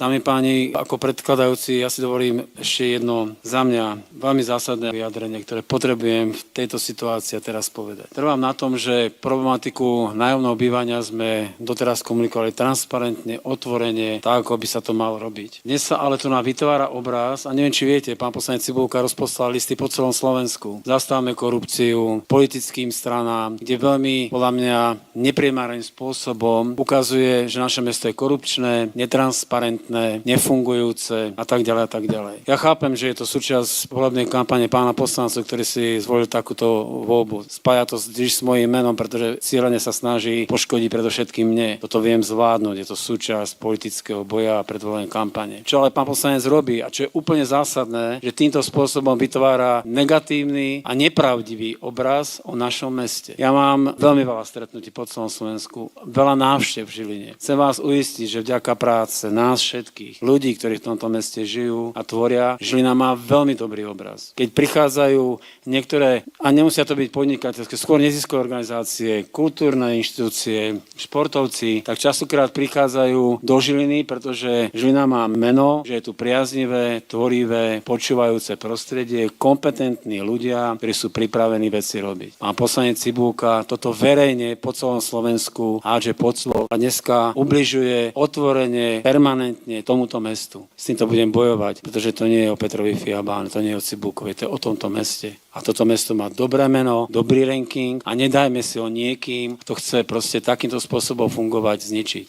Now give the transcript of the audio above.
Dámy páni, ako predkladajúci, ja si dovolím ešte jedno za mňa veľmi zásadné vyjadrenie, ktoré potrebujem v tejto situácii teraz povedať. Trvám na tom, že problematiku nájomného bývania sme doteraz komunikovali transparentne, otvorene, tak, ako by sa to malo robiť. Dnes sa ale tu nám vytvára obraz, a neviem, či viete, pán poslanec Cibulka rozposlal listy po celom Slovensku. Zastávame korupciu politickým stranám, kde veľmi, podľa mňa, neprimárnym spôsobom ukazuje, že naše mesto je korupčné, netransparentné, nefungujúce a tak ďalej a tak ďalej. Ja chápem, že je to súčasť volebnej kampane pána poslanca, ktorý si zvolil takúto voľbu. Spája to s mojím menom, pretože cieľene sa snaží poškodiť predovšetkým mne. Toto viem zvládnuť, je to súčasť politického boja a predvolebnej kampane. Čo ale pán poslanec robí a čo je úplne zásadné, že týmto spôsobom vytvára negatívny a nepravdivý obraz o našom meste. Ja mám veľmi veľa stretnutí po celom Slovensku, veľa návštev v Žiline. Chcem vás uistiť, že vďaka práce nás všetkých ľudí, ktorí v tomto meste žijú a tvoria, Žilina má veľmi dobrý obraz. Keď prichádzajú niektoré, a nemusia to byť podnikateľské, skôr neziskové organizácie, kultúrne inštitúcie, športovci, tak častokrát prichádzajú do Žiliny, pretože Žilina má meno, že je tu priaznivé, tvorivé, počúvajúce prostredie, kompetentní ľudia, ktorí sú pripravení veci robiť. Pán poslanec Cibulka toto verejne po celom Slovensku hádže pod slovo a dneska ubližuje otvorene, permanentne tomuto mestu. S týmto budem bojovať, pretože to nie je o Petrovi Fiabáne, to nie je o Cibulkovi, to je o tomto meste. A toto mesto má dobré meno, dobrý ranking a nedajme si ho niekým, kto chce proste takýmto spôsobom fungovať, zničiť.